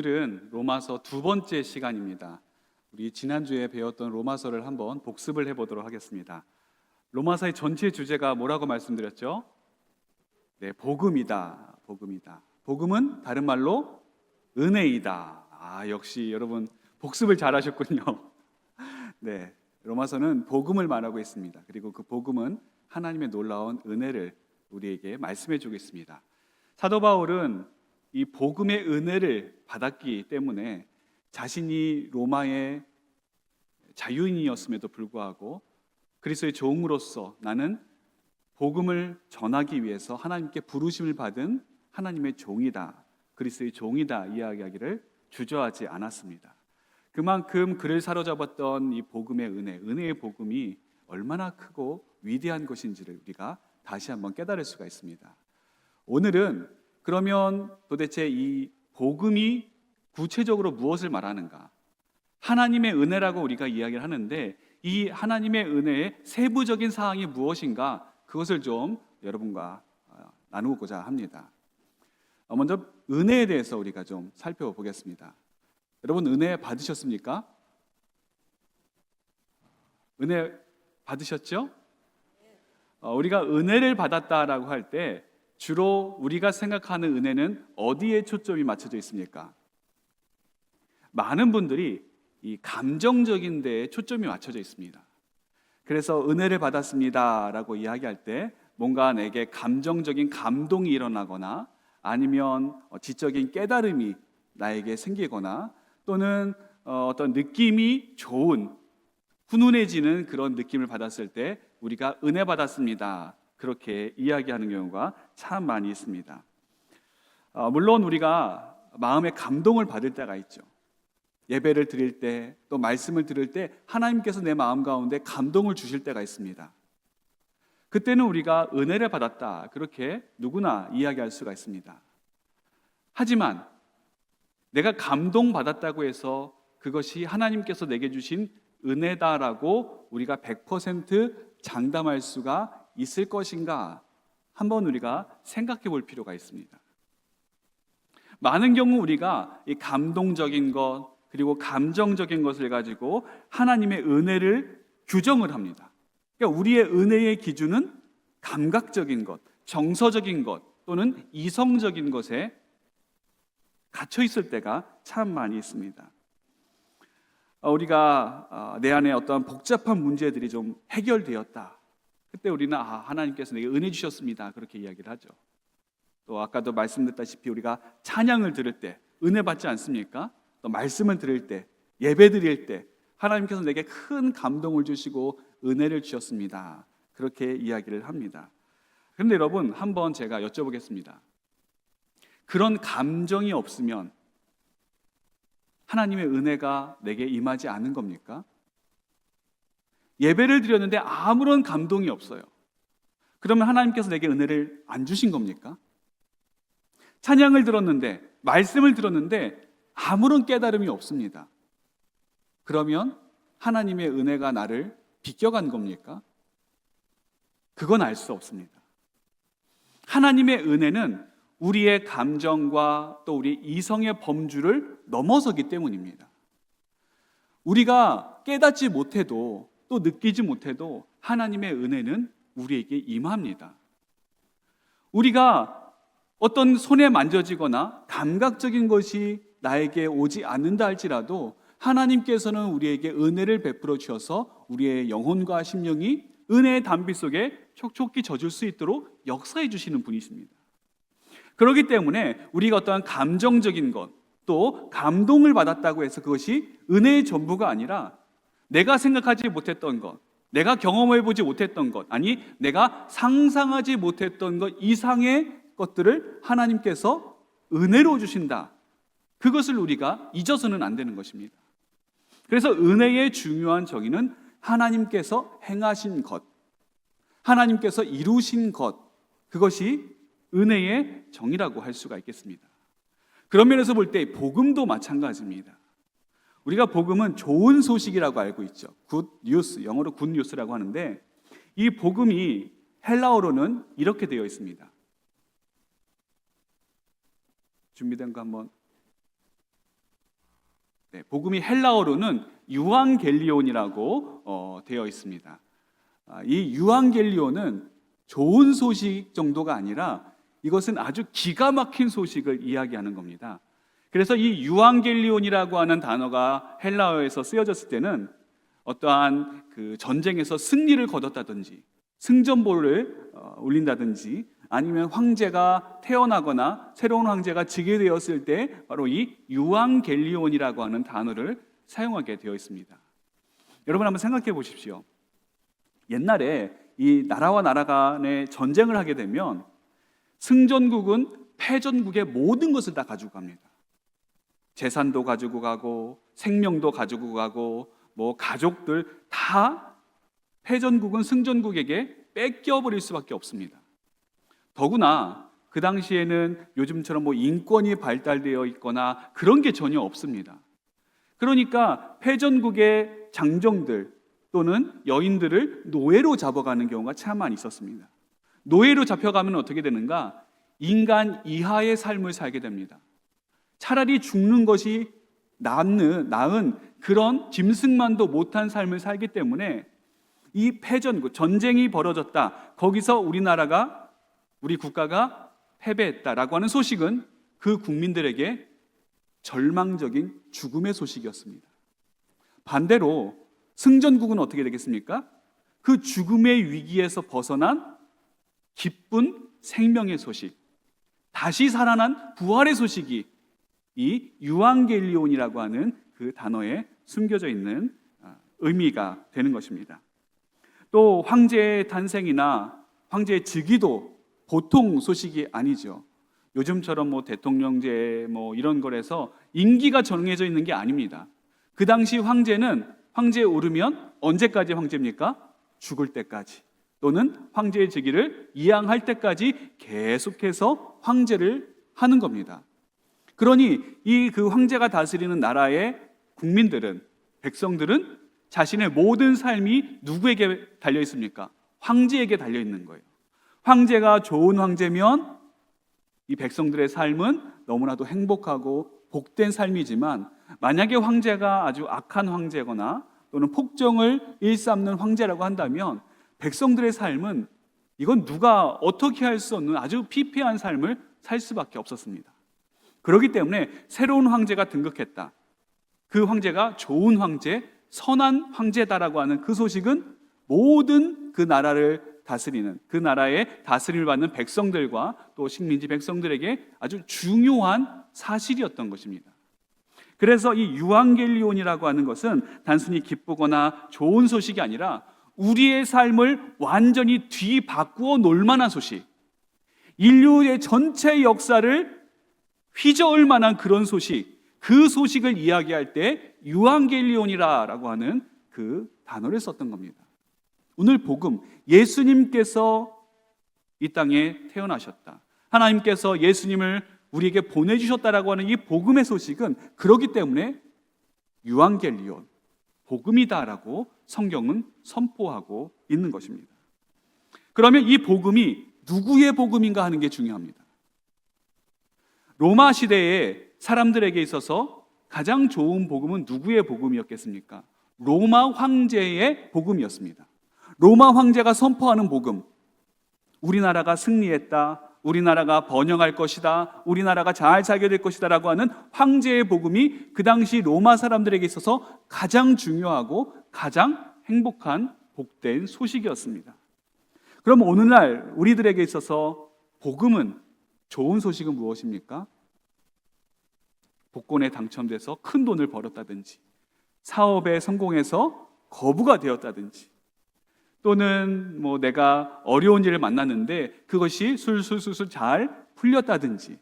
오늘은 로마서 두 번째 시간입니다. 우리 지난주에 배웠던 로마서를 한번 복습을 해보도록 하겠습니다. 로마서의 전체 주제가 뭐라고 말씀드렸죠? 네, 복음이다. 복음이다. 복음은 다른 말로 은혜이다. 역시 여러분 복습을 잘하셨군요. 네, 로마서는 복음을 말하고 있습니다. 그리고 그 복음은 하나님의 놀라운 은혜를 우리에게 말씀해 주고 있습니다. 사도 바울은 이 복음의 은혜를 받았기 때문에 자신이 로마의 자유인이었음에도 불구하고 그리스도의 종으로서 나는 복음을 전하기 위해서 하나님께 부르심을 받은 하나님의 종이다, 그리스도의 종이다 이야기하기를 주저하지 않았습니다. 그만큼 그를 사로잡았던 이 복음의 은혜의 복음이 얼마나 크고 위대한 것인지를 우리가 다시 한번 깨달을 수가 있습니다. 오늘은 그러면 도대체 이 복음이 구체적으로 무엇을 말하는가? 하나님의 은혜라고 우리가 이야기를 하는데 이 하나님의 은혜의 세부적인 사항이 무엇인가? 그것을 좀 여러분과 나누고자 합니다. 먼저 은혜에 대해서 우리가 좀 살펴보겠습니다. 여러분 은혜 받으셨습니까? 은혜 받으셨죠? 우리가 은혜를 받았다라고 할 때 주로 우리가 생각하는 은혜는 어디에 초점이 맞춰져 있습니까? 많은 분들이 이 감정적인 데에 초점이 맞춰져 있습니다. 그래서 은혜를 받았습니다라고 이야기할 때 뭔가 내게 감정적인 감동이 일어나거나 아니면 지적인 깨달음이 나에게 생기거나 또는 어떤 느낌이 좋은 훈훈해지는 그런 느낌을 받았을 때 우리가 은혜 받았습니다, 그렇게 이야기하는 경우가 참 많이 있습니다. 물론 우리가 마음에 감동을 받을 때가 있죠. 예배를 드릴 때, 또 말씀을 들을 때 하나님께서 내 마음 가운데 감동을 주실 때가 있습니다. 그때는 우리가 은혜를 받았다, 그렇게 누구나 이야기할 수가 있습니다. 하지만 내가 감동받았다고 해서 그것이 하나님께서 내게 주신 은혜다라고 우리가 100% 장담할 수가 있을 것인가? 한번 우리가 생각해 볼 필요가 있습니다. 많은 경우 우리가 이 감동적인 것 그리고 감정적인 것을 가지고 하나님의 은혜를 규정을 합니다. 그러니까 우리의 은혜의 기준은 감각적인 것, 정서적인 것 또는 이성적인 것에 갇혀 있을 때가 참 많이 있습니다. 우리가 내 안에 어떠한 복잡한 문제들이 좀 해결되었다, 그때 우리는 하나님께서 내게 은혜 주셨습니다, 그렇게 이야기를 하죠. 또 아까도 말씀드렸다시피 우리가 찬양을 들을 때 은혜 받지 않습니까? 또 말씀을 들을 때, 예배 드릴 때 하나님께서 내게 큰 감동을 주시고 은혜를 주셨습니다, 그렇게 이야기를 합니다. 그런데 여러분 한번 제가 여쭤보겠습니다. 그런 감정이 없으면 하나님의 은혜가 내게 임하지 않은 겁니까? 예배를 드렸는데 아무런 감동이 없어요. 그러면 하나님께서 내게 은혜를 안 주신 겁니까? 찬양을 들었는데, 말씀을 들었는데 아무런 깨달음이 없습니다. 그러면 하나님의 은혜가 나를 비껴간 겁니까? 그건 알 수 없습니다. 하나님의 은혜는 우리의 감정과 또 우리 이성의 범주를 넘어서기 때문입니다. 우리가 깨닫지 못해도 또 느끼지 못해도 하나님의 은혜는 우리에게 임합니다. 우리가 어떤 손에 만져지거나 감각적인 것이 나에게 오지 않는다 할지라도 하나님께서는 우리에게 은혜를 베풀어 주셔서 우리의 영혼과 심령이 은혜의 담비 속에 촉촉히 젖을 수 있도록 역사해 주시는 분이십니다. 그렇기 때문에 우리가 어떠한 감정적인 것, 또 감동을 받았다고 해서 그것이 은혜의 전부가 아니라 내가 생각하지 못했던 것, 내가 경험해보지 못했던 것, 아니 내가 상상하지 못했던 것 이상의 것들을 하나님께서 은혜로 주신다, 그것을 우리가 잊어서는 안 되는 것입니다. 그래서 은혜의 중요한 정의는 하나님께서 행하신 것, 하나님께서 이루신 것, 그것이 은혜의 정의라고 할 수가 있겠습니다. 그런 면에서 볼 때 복음도 마찬가지입니다. 우리가 복음은 좋은 소식이라고 알고 있죠. 굿 뉴스, 영어로 굿 뉴스라고 하는데 이 복음이 헬라어로는 이렇게 되어 있습니다. 준비된 거 한번 네, 복음이 헬라어로는 유앙겔리온이라고 되어 있습니다. 이 유앙겔리온은 좋은 소식 정도가 아니라 이것은 아주 기가 막힌 소식을 이야기하는 겁니다. 그래서 이 유앙겔리온이라고 하는 단어가 헬라어에서 쓰여졌을 때는 어떠한 그 전쟁에서 승리를 거뒀다든지 승전보를 울린다든지 아니면 황제가 태어나거나 새로운 황제가 즉위 되었을 때 바로 이 유앙겔리온이라고 하는 단어를 사용하게 되어 있습니다. 여러분 한번 생각해 보십시오. 옛날에 이 나라와 나라 간의 전쟁을 하게 되면 승전국은 패전국의 모든 것을 다 가지고 갑니다. 재산도 가지고 가고 생명도 가지고 가고 뭐 가족들 다 패전국은 승전국에게 뺏겨버릴 수밖에 없습니다. 더구나 그 당시에는 요즘처럼 뭐 인권이 발달되어 있거나 그런 게 전혀 없습니다. 그러니까 패전국의 장정들 또는 여인들을 노예로 잡아가는 경우가 참 많이 있었습니다. 노예로 잡혀가면 어떻게 되는가? 인간 이하의 삶을 살게 됩니다. 차라리 죽는 것이 나은 그런 짐승만도 못한 삶을 살기 때문에 이 패전국, 전쟁이 벌어졌다. 거기서 우리 국가가 패배했다라고 하는 소식은 그 국민들에게 절망적인 죽음의 소식이었습니다. 반대로 승전국은 어떻게 되겠습니까? 그 죽음의 위기에서 벗어난 기쁜 생명의 소식, 다시 살아난 부활의 소식이 이 유앙겔리온이라고 하는 그 단어에 숨겨져 있는 의미가 되는 것입니다. 또 황제의 탄생이나 황제의 즉위도 보통 소식이 아니죠. 요즘처럼 뭐 대통령제 뭐 이런 거라서 임기가 정해져 있는 게 아닙니다. 그 당시 황제에 오르면 언제까지 황제입니까? 죽을 때까지, 또는 황제의 즉위를 이양할 때까지 계속해서 황제를 하는 겁니다. 그러니 이 그 황제가 다스리는 나라의 국민들은, 백성들은 자신의 모든 삶이 누구에게 달려 있습니까? 황제에게 달려 있는 거예요. 황제가 좋은 황제면 이 백성들의 삶은 너무나도 행복하고 복된 삶이지만, 만약에 황제가 아주 악한 황제거나 또는 폭정을 일삼는 황제라고 한다면 백성들의 삶은 이건 누가 어떻게 할 수 없는 아주 피폐한 삶을 살 수밖에 없었습니다. 그렇기 때문에 새로운 황제가 등극했다, 그 황제가 좋은 황제, 선한 황제다라고 하는 그 소식은 모든 그 나라를 다스리는, 그 나라의 다스림을 받는 백성들과 또 식민지 백성들에게 아주 중요한 사실이었던 것입니다. 그래서 이 유앙겔리온이라고 하는 것은 단순히 기쁘거나 좋은 소식이 아니라 우리의 삶을 완전히 뒤바꾸어 놓을 만한 소식, 인류의 전체 역사를 휘저을 만한 그런 소식, 그 소식을 이야기할 때 유앙겔리온이라고 하는 그 단어를 썼던 겁니다. 오늘 복음, 예수님께서 이 땅에 태어나셨다, 하나님께서 예수님을 우리에게 보내주셨다라고 하는 이 복음의 소식은 그렇기 때문에 유앙겔리온, 복음이다라고 성경은 선포하고 있는 것입니다. 그러면 이 복음이 누구의 복음인가 하는 게 중요합니다. 로마 시대에 사람들에게 있어서 가장 좋은 복음은 누구의 복음이었겠습니까? 로마 황제의 복음이었습니다. 로마 황제가 선포하는 복음, 우리나라가 승리했다, 우리나라가 번영할 것이다, 우리나라가 잘 살게 될 것이다 라고 하는 황제의 복음이 그 당시 로마 사람들에게 있어서 가장 중요하고 가장 행복한 복된 소식이었습니다. 그럼 오늘날 우리들에게 있어서 복음은, 좋은 소식은 무엇입니까? 복권에 당첨돼서 큰 돈을 벌었다든지, 사업에 성공해서 거부가 되었다든지, 또는 뭐 내가 어려운 일을 만났는데 그것이 술술술술 잘 풀렸다든지,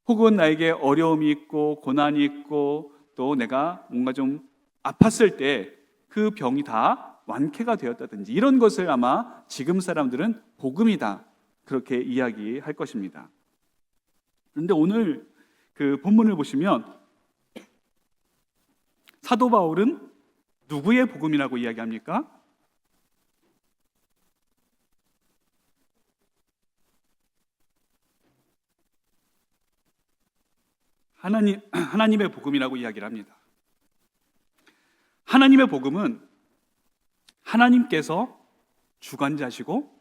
혹은 나에게 어려움이 있고 고난이 있고 또 내가 뭔가 좀 아팠을 때 그 병이 다 완쾌가 되었다든지, 이런 것을 아마 지금 사람들은 복음이다 그렇게 이야기할 것입니다. 그런데 오늘 그 본문을 보시면 사도 바울은 누구의 복음이라고 이야기합니까? 하나님의 복음이라고 이야기를 합니다. 하나님의 복음은 하나님께서 주관자시고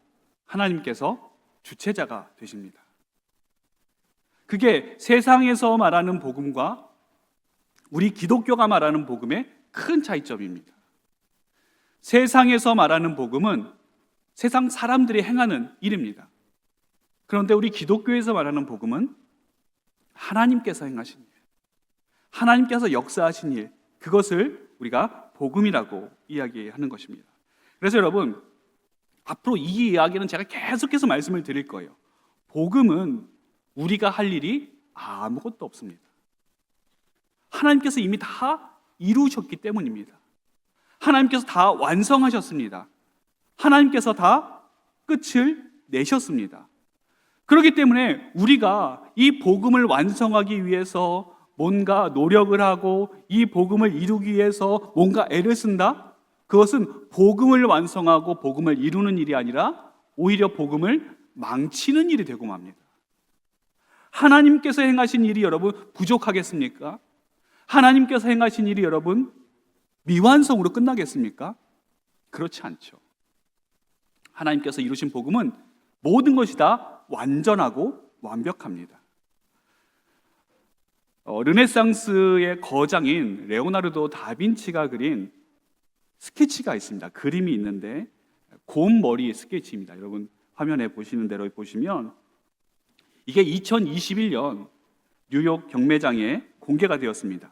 하나님께서 주체자가 되십니다. 그게 세상에서 말하는 복음과 우리 기독교가 말하는 복음의 큰 차이점입니다. 세상에서 말하는 복음은 세상 사람들이 행하는 일입니다. 그런데 우리 기독교에서 말하는 복음은 하나님께서 행하신 일, 하나님께서 역사하신 일, 그것을 우리가 복음이라고 이야기하는 것입니다. 그래서 여러분, 앞으로 이 이야기는 제가 계속해서 말씀을 드릴 거예요. 복음은 우리가 할 일이 아무것도 없습니다. 하나님께서 이미 다 이루셨기 때문입니다. 하나님께서 다 완성하셨습니다. 하나님께서 다 끝을 내셨습니다. 그렇기 때문에 우리가 이 복음을 완성하기 위해서 뭔가 노력을 하고 이 복음을 이루기 위해서 뭔가 애를 쓴다? 그것은 복음을 완성하고 복음을 이루는 일이 아니라 오히려 복음을 망치는 일이 되고 맙니다. 하나님께서 행하신 일이 여러분 부족하겠습니까? 하나님께서 행하신 일이 여러분 미완성으로 끝나겠습니까? 그렇지 않죠. 하나님께서 이루신 복음은 모든 것이 다 완전하고 완벽합니다. 르네상스의 거장인 레오나르도 다빈치가 그린 스케치가 있습니다. 그림이 있는데 곰머리 스케치입니다. 여러분 화면에 보시는 대로 보시면 이게 2021년 뉴욕 경매장에 공개가 되었습니다.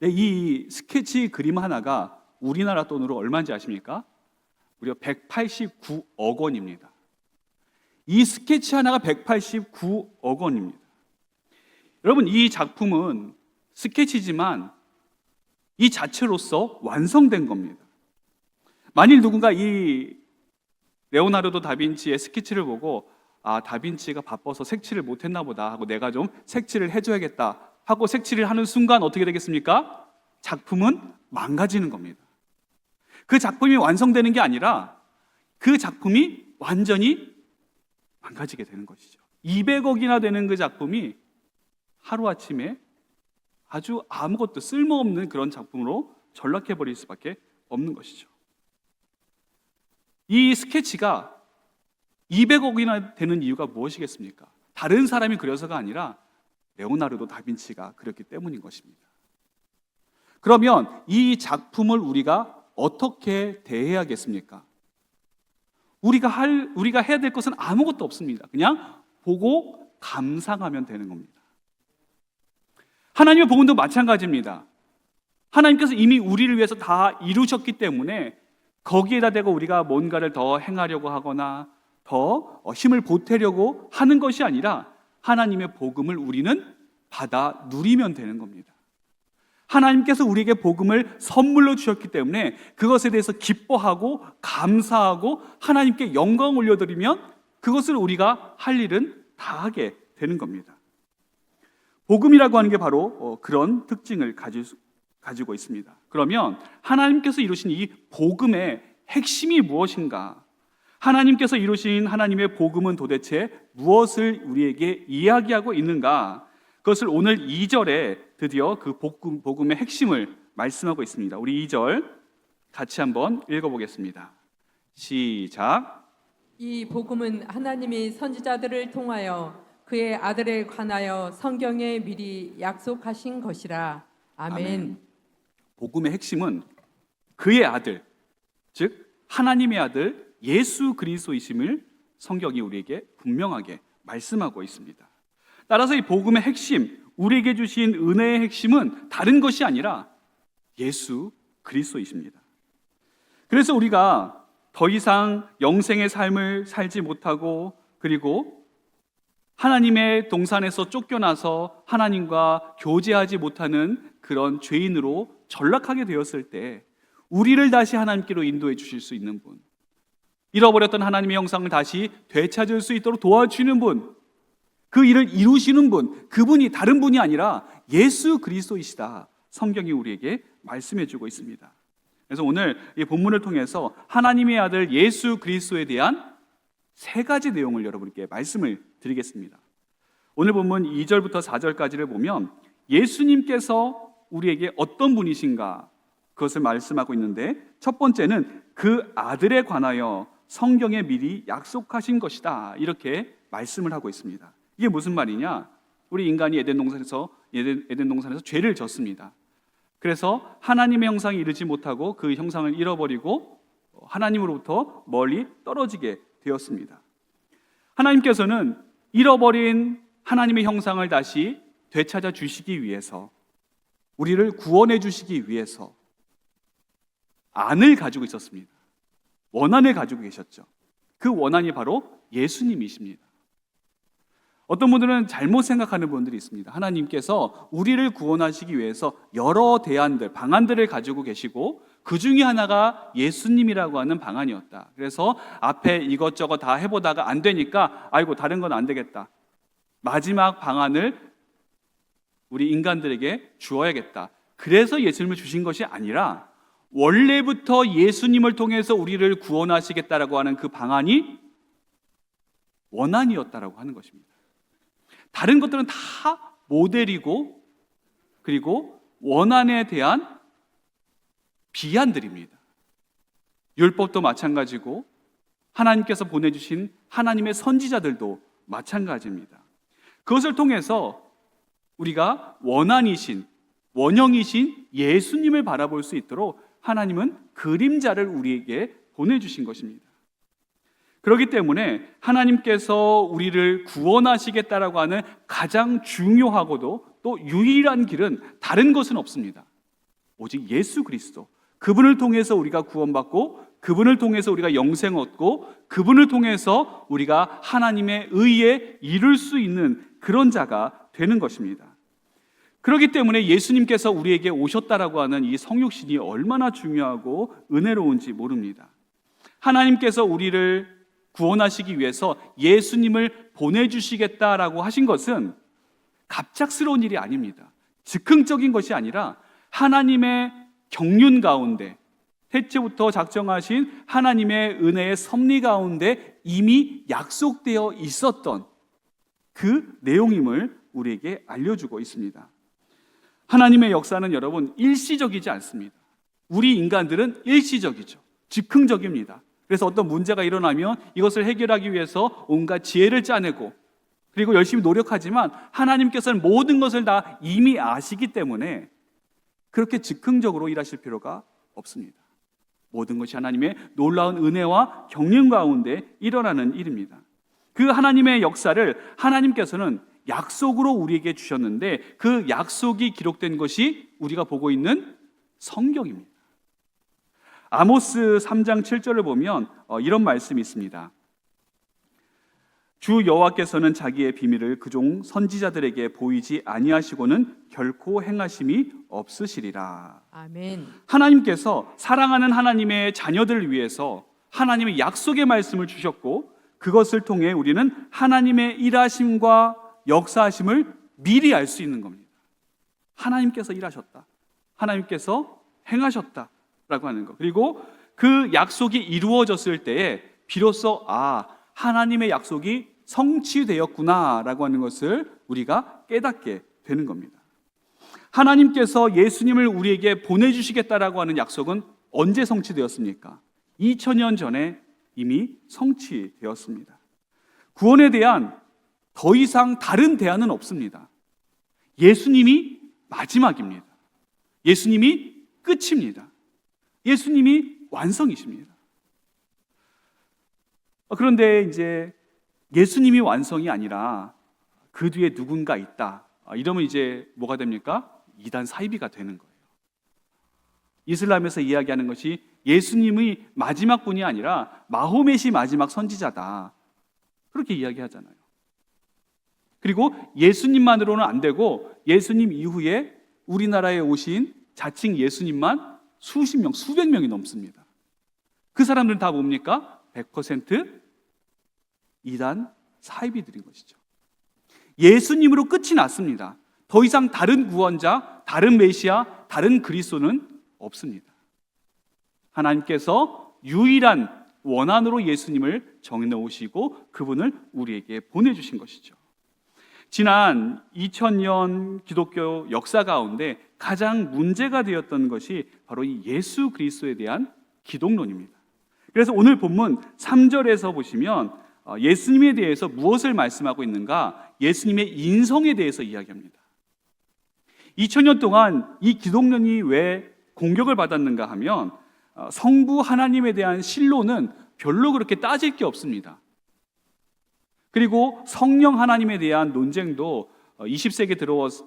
이 스케치 그림 하나가 우리나라 돈으로 얼마인지 아십니까? 무려 189억 원입니다. 이 스케치 하나가 189억 원입니다. 여러분, 이 작품은 스케치지만 이 자체로서 완성된 겁니다. 만일 누군가 이 레오나르도 다빈치의 스케치를 보고 다빈치가 바빠서 색칠을 못했나 보다 하고 내가 좀 색칠을 해줘야겠다 하고 색칠을 하는 순간 어떻게 되겠습니까? 작품은 망가지는 겁니다. 그 작품이 완성되는 게 아니라 그 작품이 완전히 망가지게 되는 것이죠. 200억이나 되는 그 작품이 하루아침에 아주 아무것도 쓸모없는 그런 작품으로 전락해버릴 수밖에 없는 것이죠. 이 스케치가 200억이나 되는 이유가 무엇이겠습니까? 다른 사람이 그려서가 아니라 레오나르도 다빈치가 그렸기 때문인 것입니다. 그러면 이 작품을 우리가 어떻게 대해야겠습니까? 우리가 해야 될 것은 아무것도 없습니다. 그냥 보고 감상하면 되는 겁니다. 하나님의 복음도 마찬가지입니다. 하나님께서 이미 우리를 위해서 다 이루셨기 때문에 거기에다 대고 우리가 뭔가를 더 행하려고 하거나 더 힘을 보태려고 하는 것이 아니라 하나님의 복음을 우리는 받아 누리면 되는 겁니다. 하나님께서 우리에게 복음을 선물로 주셨기 때문에 그것에 대해서 기뻐하고 감사하고 하나님께 영광 올려드리면 그것을 우리가 할 일은 다 하게 되는 겁니다. 복음이라고 하는 게 바로 그런 특징을 가지고 있습니다. 그러면 하나님께서 이루신 이 복음의 핵심이 무엇인가? 하나님께서 이루신 하나님의 복음은 도대체 무엇을 우리에게 이야기하고 있는가? 그것을 오늘 2절에 드디어 그 복음의 핵심을 말씀하고 있습니다. 우리 2절 같이 한번 읽어보겠습니다. 시작. 이 복음은 하나님이 선지자들을 통하여 그의 아들에 관하여 성경에 미리 약속하신 것이라. 아멘. 복음의 핵심은 그의 아들, 즉 하나님의 아들 예수 그리스도이심을 성경이 우리에게 분명하게 말씀하고 있습니다. 따라서 이 복음의 핵심, 우리에게 주신 은혜의 핵심은 다른 것이 아니라 예수 그리스도이십니다. 그래서 우리가 더 이상 영생의 삶을 살지 못하고 그리고 하나님의 동산에서 쫓겨나서 하나님과 교제하지 못하는 그런 죄인으로 전락하게 되었을 때 우리를 다시 하나님께로 인도해 주실 수 있는 분, 잃어버렸던 하나님의 형상을 다시 되찾을 수 있도록 도와주시는 분, 그 일을 이루시는 분, 그분이 다른 분이 아니라 예수 그리스도이시다. 성경이 우리에게 말씀해 주고 있습니다. 그래서 오늘 이 본문을 통해서 하나님의 아들 예수 그리스도에 대한 세 가지 내용을 여러분께 말씀을 드리겠습니다. 오늘 본문 2절부터 4절까지를 보면 예수님께서 우리에게 어떤 분이신가 그것을 말씀하고 있는데, 첫 번째는 그 아들에 관하여 성경에 미리 약속하신 것이다, 이렇게 말씀을 하고 있습니다. 이게 무슨 말이냐? 우리 인간이 에덴 동산에서 죄를 졌습니다. 그래서 하나님의 형상에 이르지 못하고 그 형상을 잃어버리고 하나님으로부터 멀리 떨어지게 되었습니다. 하나님께서는 잃어버린 하나님의 형상을 다시 되찾아 주시기 위해서, 우리를 구원해 주시기 위해서 안을 가지고 있었습니다. 원한을 가지고 계셨죠. 그 원한이 바로 예수님이십니다. 어떤 분들은 잘못 생각하는 분들이 있습니다. 하나님께서 우리를 구원하시기 위해서 여러 대안들, 방안들을 가지고 계시고 그 중에 하나가 예수님이라고 하는 방안이었다. 그래서 앞에 이것저것 다 해보다가 안 되니까 아이고 다른 건 안 되겠다, 마지막 방안을 우리 인간들에게 주어야겠다, 그래서 예수님을 주신 것이 아니라 원래부터 예수님을 통해서 우리를 구원하시겠다라고 하는 그 방안이 원한이었다라고 하는 것입니다. 다른 것들은 다 모델이고 그리고 원한에 대한 비안들입니다. 율법도 마찬가지고 하나님께서 보내주신 하나님의 선지자들도 마찬가지입니다. 그것을 통해서 우리가 원한이신, 원형이신 예수님을 바라볼 수 있도록 하나님은 그림자를 우리에게 보내주신 것입니다. 그렇기 때문에 하나님께서 우리를 구원하시겠다라고 하는 가장 중요하고도 또 유일한 길은 다른 것은 없습니다. 오직 예수 그리스도, 그분을 통해서 우리가 구원받고 그분을 통해서 우리가 영생 얻고 그분을 통해서 우리가 하나님의 의에 이룰 수 있는 그런 자가 되는 것입니다. 그렇기 때문에 예수님께서 우리에게 오셨다라고 하는 이 성육신이 얼마나 중요하고 은혜로운지 모릅니다. 하나님께서 우리를 구원하시기 위해서 예수님을 보내주시겠다라고 하신 것은 갑작스러운 일이 아닙니다. 즉흥적인 것이 아니라 하나님의 경륜 가운데, 태초부터 작정하신 하나님의 은혜의 섭리 가운데 이미 약속되어 있었던 그 내용임을 우리에게 알려주고 있습니다. 하나님의 역사는 여러분 일시적이지 않습니다. 우리 인간들은 일시적이죠. 즉흥적입니다. 그래서 어떤 문제가 일어나면 이것을 해결하기 위해서 온갖 지혜를 짜내고 그리고 열심히 노력하지만 하나님께서는 모든 것을 다 이미 아시기 때문에 그렇게 즉흥적으로 일하실 필요가 없습니다. 모든 것이 하나님의 놀라운 은혜와 경륜 가운데 일어나는 일입니다. 그 하나님의 역사를 하나님께서는 약속으로 우리에게 주셨는데 그 약속이 기록된 것이 우리가 보고 있는 성경입니다. 아모스 3장 7절을 보면 이런 말씀이 있습니다. 주 여호와께서는 자기의 비밀을 그종 선지자들에게 보이지 아니하시고는 결코 행하심이 없으시리라. 아멘. 하나님께서 사랑하는 하나님의 자녀들을 위해서 하나님의 약속의 말씀을 주셨고 그것을 통해 우리는 하나님의 일하심과 역사하심을 미리 알 수 있는 겁니다. 하나님께서 일하셨다, 하나님께서 행하셨다라고 하는 것, 그리고 그 약속이 이루어졌을 때에 비로소 하나님의 약속이 성취되었구나라고 하는 것을 우리가 깨닫게 되는 겁니다. 하나님께서 예수님을 우리에게 보내주시겠다라고 하는 약속은 언제 성취되었습니까? 2000년 전에 이미 성취되었습니다. 구원에 대한 더 이상 다른 대안은 없습니다. 예수님이 마지막입니다. 예수님이 끝입니다. 예수님이 완성이십니다. 그런데 이제 예수님이 완성이 아니라 그 뒤에 누군가 있다, 이러면 이제 뭐가 됩니까? 이단 사이비가 되는 거예요. 이슬람에서 이야기하는 것이 예수님이 마지막 분이 아니라 마호멧이 마지막 선지자다, 그렇게 이야기하잖아요. 그리고 예수님만으로는 안 되고 예수님 이후에 우리나라에 오신 자칭 예수님만 수십 명, 수백 명이 넘습니다. 그 사람들은 다 뭡니까? 100% 이단 사이비들인 것이죠. 예수님으로 끝이 났습니다. 더 이상 다른 구원자, 다른 메시아, 다른 그리스도는 없습니다. 하나님께서 유일한 원한으로 예수님을 정해놓으시고 그분을 우리에게 보내주신 것이죠. 지난 2000년 기독교 역사 가운데 가장 문제가 되었던 것이 바로 이 예수 그리스도에 대한 기독론입니다. 그래서 오늘 본문 3절에서 보시면 예수님에 대해서 무엇을 말씀하고 있는가? 예수님의 인성에 대해서 이야기합니다. 2000년 동안 이 기독론이 왜 공격을 받았는가 하면 성부 하나님에 대한 신론은 별로 그렇게 따질 게 없습니다. 그리고 성령 하나님에 대한 논쟁도 20세기에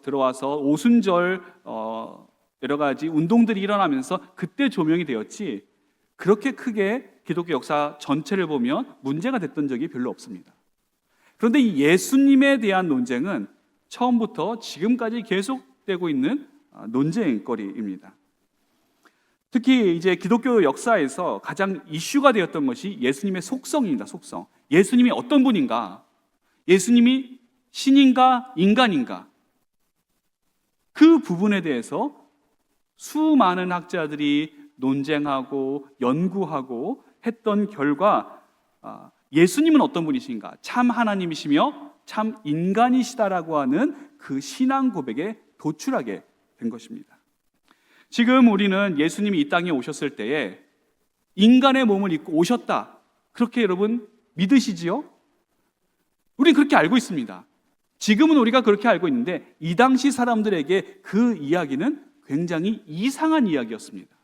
들어와서 오순절 여러 가지 운동들이 일어나면서 그때 조명이 되었지, 그렇게 크게 기독교 역사 전체를 보면 문제가 됐던 적이 별로 없습니다. 그런데 이 예수님에 대한 논쟁은 처음부터 지금까지 계속되고 있는 논쟁거리입니다. 특히 이제 기독교 역사에서 가장 이슈가 되었던 것이 예수님의 속성입니다. 속성. 예수님이 어떤 분인가? 예수님이 신인가 인간인가? 그 부분에 대해서 수많은 학자들이 논쟁하고 연구하고 했던 결과 예수님은 어떤 분이신가? 참 하나님이시며 참 인간이시다라고 하는 그 신앙 고백에 도출하게 된 것입니다. 지금 우리는 예수님이 이 땅에 오셨을 때에 인간의 몸을 입고 오셨다, 그렇게 여러분 믿으시지요? 우리는 그렇게 알고 있습니다. 지금은 우리가 그렇게 알고 있는데 이 당시 사람들에게 그 이야기는 굉장히 이상한 이야기였습니다.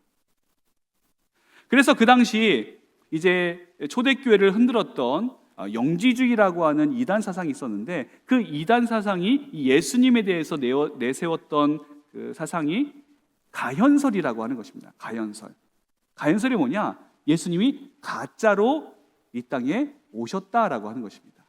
그래서 그 당시 이제 초대교회를 흔들었던 영지주의라고 하는 이단 사상이 있었는데, 그 이단 사상이 예수님에 대해서 내세웠던 그 사상이 가현설이라고 하는 것입니다. 가현설. 가현설이 뭐냐? 예수님이 가짜로 이 땅에 오셨다라고 하는 것입니다.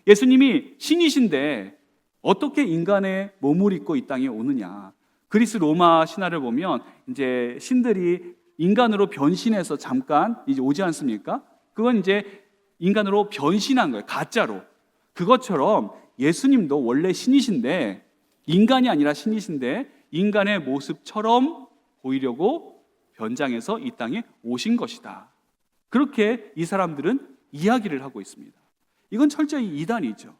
예수님이 신이신데 어떻게 인간의 몸을 입고 이 땅에 오느냐? 그리스 로마 신화를 보면 이제 신들이 인간으로 변신해서 잠깐 이제 오지 않습니까? 그건 이제 인간으로 변신한 거예요. 가짜로. 그것처럼 예수님도 원래 신이신데, 인간이 아니라 신이신데 인간의 모습처럼 보이려고 변장해서 이 땅에 오신 것이다. 그렇게 이 사람들은 이야기를 하고 있습니다. 이건 철저히 이단이죠.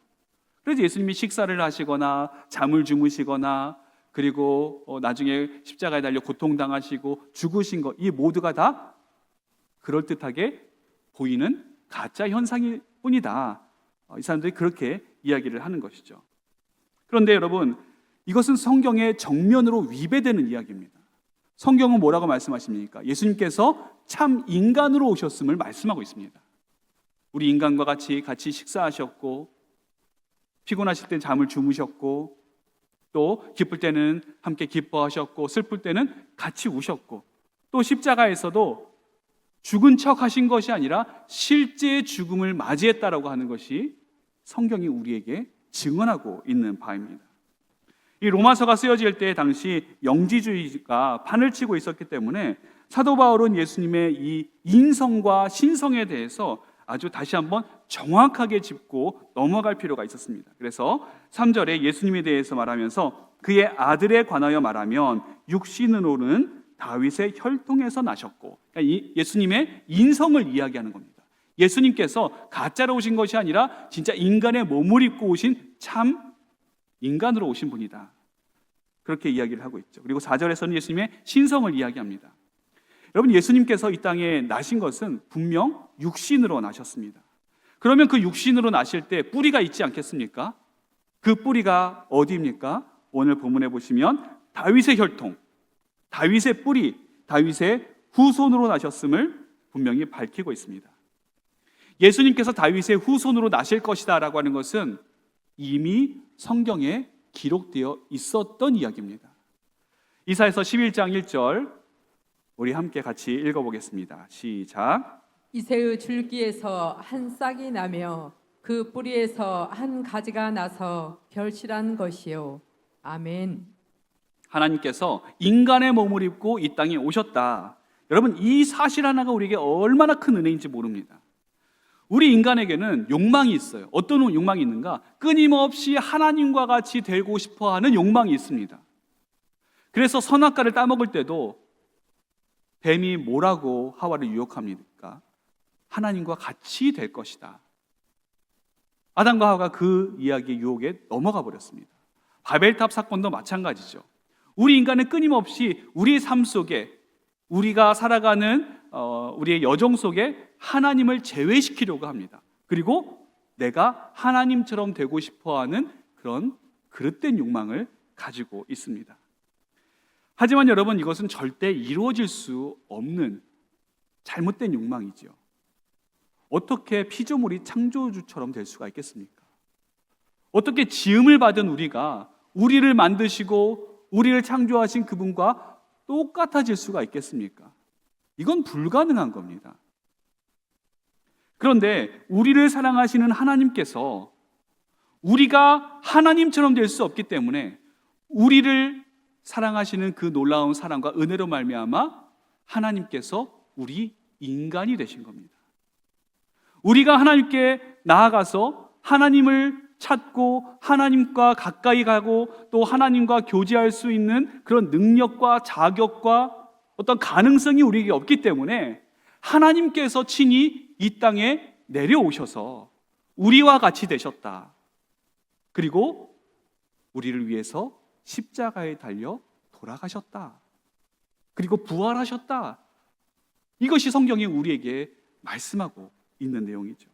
그래서 예수님이 식사를 하시거나 잠을 주무시거나 그리고 나중에 십자가에 달려 고통당하시고 죽으신 것, 이 모두가 다 그럴듯하게 보이는 가짜 현상일 뿐이다. 이 사람들이 그렇게 이야기를 하는 것이죠. 그런데 여러분, 이것은 성경의 정면으로 위배되는 이야기입니다. 성경은 뭐라고 말씀하십니까? 예수님께서 참 인간으로 오셨음을 말씀하고 있습니다. 우리 인간과 같이 식사하셨고, 피곤하실 땐 잠을 주무셨고, 또 기쁠 때는 함께 기뻐하셨고, 슬플 때는 같이 우셨고, 또 십자가에서도 죽은 척 하신 것이 아니라 실제 죽음을 맞이했다라고 하는 것이 성경이 우리에게 증언하고 있는 바입니다. 이 로마서가 쓰여질 때 당시 영지주의가 판을 치고 있었기 때문에 사도 바울은 예수님의 이 인성과 신성에 대해서 아주 다시 한번 정확하게 짚고 넘어갈 필요가 있었습니다. 그래서 3절에 예수님에 대해서 말하면서 그의 아들에 관하여 말하면 육신으로는 다윗의 혈통에서 나셨고, 그러니까 예수님의 인성을 이야기하는 겁니다. 예수님께서 가짜로 오신 것이 아니라 진짜 인간의 몸을 입고 오신 참 인간으로 오신 분이다. 그렇게 이야기를 하고 있죠. 그리고 4절에서는 예수님의 신성을 이야기합니다. 여러분, 예수님께서 이 땅에 나신 것은 분명 육신으로 나셨습니다. 그러면 그 육신으로 나실 때 뿌리가 있지 않겠습니까? 그 뿌리가 어디입니까? 오늘 본문에 보시면 다윗의 혈통, 다윗의 뿌리, 다윗의 후손으로 나셨음을 분명히 밝히고 있습니다. 예수님께서 다윗의 후손으로 나실 것이다 라고 하는 것은 이미 성경에 기록되어 있었던 이야기입니다. 이사야서 11장 1절 우리 함께 같이 읽어보겠습니다. 시작. 이새의 줄기에서 한 싹이 나며 그 뿌리에서 한 가지가 나서 결실한 것이요. 아멘. 하나님께서 인간의 몸을 입고 이 땅에 오셨다. 여러분, 이 사실 하나가 우리에게 얼마나 큰 은혜인지 모릅니다. 우리 인간에게는 욕망이 있어요. 어떤 욕망이 있는가? 끊임없이 하나님과 같이 되고 싶어하는 욕망이 있습니다. 그래서 선악과를 따먹을 때도 뱀이 뭐라고 하와를 유혹합니까? 하나님과 같이 될 것이다. 아담과 하와가 그 이야기의 유혹에 넘어가 버렸습니다. 바벨탑 사건도 마찬가지죠. 우리 인간은 끊임없이 우리의 삶 속에, 우리가 살아가는 우리의 여정 속에 하나님을 제외시키려고 합니다. 그리고 내가 하나님처럼 되고 싶어하는 그런 그릇된 욕망을 가지고 있습니다. 하지만 여러분, 이것은 절대 이루어질 수 없는 잘못된 욕망이죠. 어떻게 피조물이 창조주처럼 될 수가 있겠습니까? 어떻게 지음을 받은 우리가 우리를 만드시고 우리를 창조하신 그분과 똑같아질 수가 있겠습니까? 이건 불가능한 겁니다. 그런데 우리를 사랑하시는 하나님께서 우리가 하나님처럼 될 수 없기 때문에 우리를 사랑하시는 그 놀라운 사랑과 은혜로 말미암아 하나님께서 우리 인간이 되신 겁니다. 우리가 하나님께 나아가서 하나님을 찾고 하나님과 가까이 가고 또 하나님과 교제할 수 있는 그런 능력과 자격과 어떤 가능성이 우리에게 없기 때문에 하나님께서 친히 이 땅에 내려오셔서 우리와 같이 되셨다. 그리고 우리를 위해서 십자가에 달려 돌아가셨다. 그리고 부활하셨다. 이것이 성경이 우리에게 말씀하고 있는 내용이죠.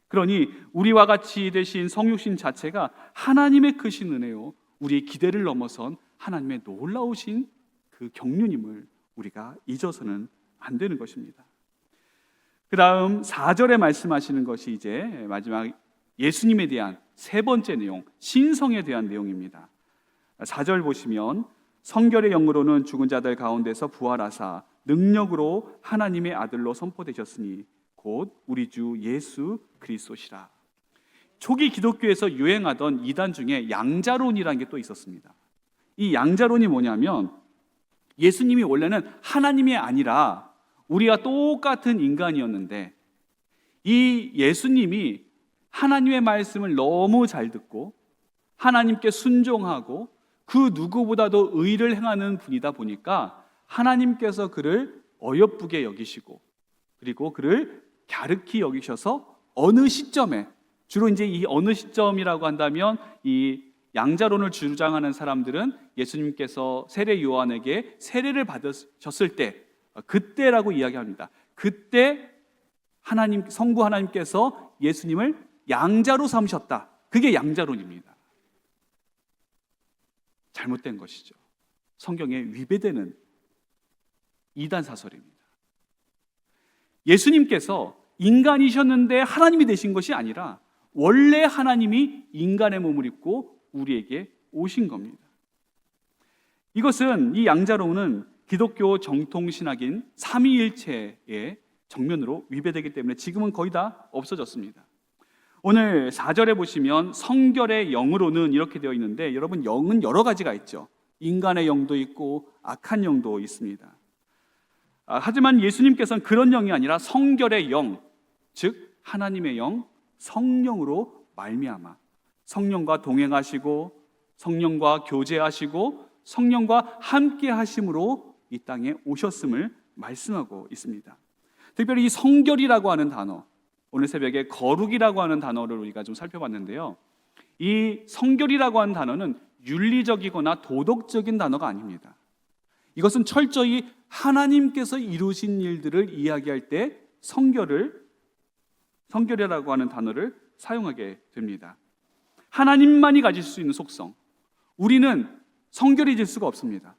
그러니 우리와 같이 되신 성육신 자체가 하나님의 크신 은혜요, 우리의 기대를 넘어선 하나님의 놀라우신 그 경륜임을 우리가 잊어서는 안 되는 것입니다. 그 다음 4절에 말씀하시는 것이 이제 마지막 예수님에 대한 세 번째 내용, 신성에 대한 내용입니다. 4절 보시면 성결의 영으로는 죽은 자들 가운데서 부활하사 능력으로 하나님의 아들로 선포되셨으니 곧 우리 주 예수 그리스도시라. 초기 기독교에서 유행하던 이단 중에 양자론이라는 게 또 있었습니다. 이 양자론이 뭐냐면 예수님이 원래는 하나님이 아니라 우리와 똑같은 인간이었는데 이 예수님이 하나님의 말씀을 너무 잘 듣고 하나님께 순종하고 그 누구보다도 의를 행하는 분이다 보니까 하나님께서 그를 어여쁘게 여기시고 그리고 그를 갸륵히 여기셔서 어느 시점에, 주로 이제 이 어느 시점이라고 한다면 이 양자론을 주장하는 사람들은 예수님께서 세례 요한에게 세례를 받으셨을 때, 그때라고 이야기합니다. 그때 하나님, 성부 하나님께서 예수님을 양자로 삼으셨다. 그게 양자론입니다. 잘못된 것이죠. 성경에 위배되는 이단 사설입니다. 예수님께서 인간이셨는데 하나님이 되신 것이 아니라 원래 하나님이 인간의 몸을 입고 우리에게 오신 겁니다. 이것은, 이 양자론은 기독교 정통신학인 삼위일체의 정면으로 위배되기 때문에 지금은 거의 다 없어졌습니다. 오늘 4절에 보시면 성결의 영으로는 이렇게 되어 있는데, 여러분, 영은 여러 가지가 있죠. 인간의 영도 있고 악한 영도 있습니다. 하지만 예수님께서는 그런 영이 아니라 성결의 영, 즉 하나님의 영, 성령으로 말미암아 성령과 동행하시고 성령과 교제하시고 성령과 함께 하심으로 이 땅에 오셨음을 말씀하고 있습니다. 특별히 이 성결이라고 하는 단어, 오늘 새벽에 거룩이라고 하는 단어를 우리가 좀 살펴봤는데요, 이 성결이라고 하는 단어는 윤리적이거나 도덕적인 단어가 아닙니다. 이것은 철저히 하나님께서 이루신 일들을 이야기할 때 성결이라고 하는 단어를 사용하게 됩니다. 하나님만이 가질 수 있는 속성, 우리는 성결해질 수가 없습니다.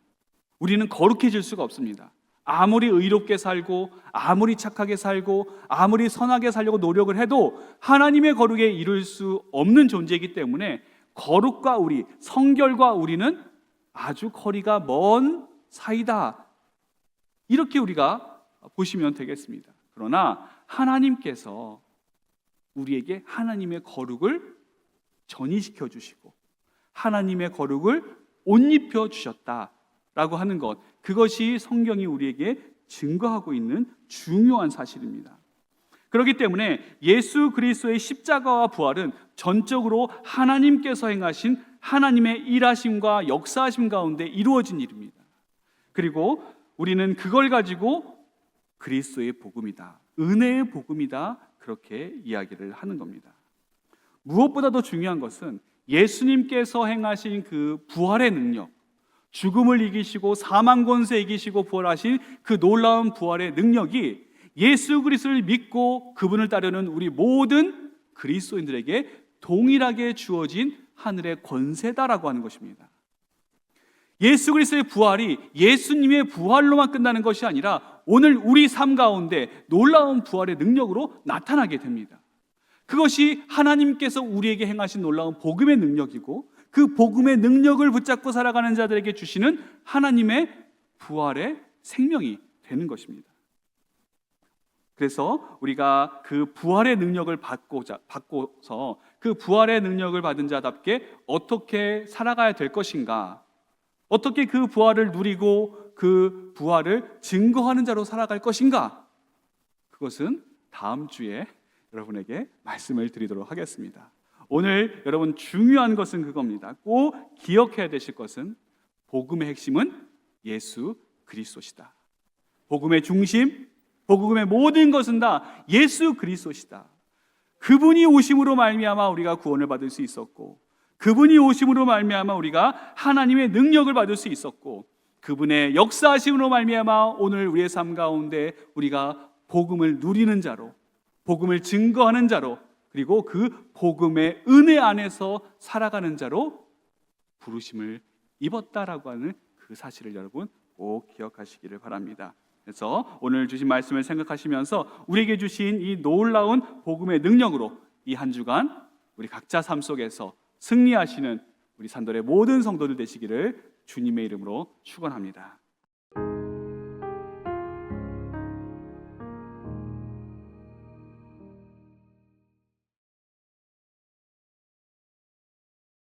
우리는 거룩해질 수가 없습니다. 아무리 의롭게 살고 아무리 착하게 살고 아무리 선하게 살려고 노력을 해도 하나님의 거룩에 이룰 수 없는 존재이기 때문에 거룩과 우리, 성결과 우리는 아주 거리가 먼 사이다, 이렇게 우리가 보시면 되겠습니다. 그러나 하나님께서 우리에게 하나님의 거룩을 전이시켜 주시고 하나님의 거룩을 옷 입혀 주셨다라고 하는 것, 그것이 성경이 우리에게 증거하고 있는 중요한 사실입니다. 그렇기 때문에 예수 그리스도의 십자가와 부활은 전적으로 하나님께서 행하신 하나님의 일하심과 역사하심 가운데 이루어진 일입니다. 그리고 우리는 그걸 가지고 그리스도의 복음이다, 은혜의 복음이다, 그렇게 이야기를 하는 겁니다. 무엇보다도 중요한 것은 예수님께서 행하신 그 부활의 능력, 죽음을 이기시고 사망 권세 이기시고 부활하신 그 놀라운 부활의 능력이 예수 그리스도를 믿고 그분을 따르는 우리 모든 그리스도인들에게 동일하게 주어진 하늘의 권세다라고 하는 것입니다. 예수 그리스도의 부활이 예수님의 부활로만 끝나는 것이 아니라 오늘 우리 삶 가운데 놀라운 부활의 능력으로 나타나게 됩니다. 그것이 하나님께서 우리에게 행하신 놀라운 복음의 능력이고 그 복음의 능력을 붙잡고 살아가는 자들에게 주시는 하나님의 부활의 생명이 되는 것입니다. 그래서 우리가 그 부활의 능력을 받고서 그 부활의 능력을 받은 자답게 어떻게 살아가야 될 것인가, 어떻게 그 부활을 누리고 그 부활을 증거하는 자로 살아갈 것인가, 그것은 다음 주에 여러분에게 말씀을 드리도록 하겠습니다. 오늘 여러분 중요한 것은 그겁니다. 꼭 기억해야 되실 것은 복음의 핵심은 예수 그리스도시다. 복음의 중심, 복음의 모든 것은 다 예수 그리스도시다. 그분이 오심으로 말미암아 우리가 구원을 받을 수 있었고, 그분이 오심으로 말미암아 우리가 하나님의 능력을 받을 수 있었고, 그분의 역사하심으로 말미암아 오늘 우리의 삶 가운데 우리가 복음을 누리는 자로, 복음을 증거하는 자로, 그리고 그 복음의 은혜 안에서 살아가는 자로 부르심을 입었다라고 하는 그 사실을 여러분 꼭 기억하시기를 바랍니다. 그래서 오늘 주신 말씀을 생각하시면서 우리에게 주신 이 놀라운 복음의 능력으로 이 한 주간 우리 각자 삶 속에서 승리하시는 우리 산돌의 모든 성도들 되시기를 주님의 이름으로 축원합니다.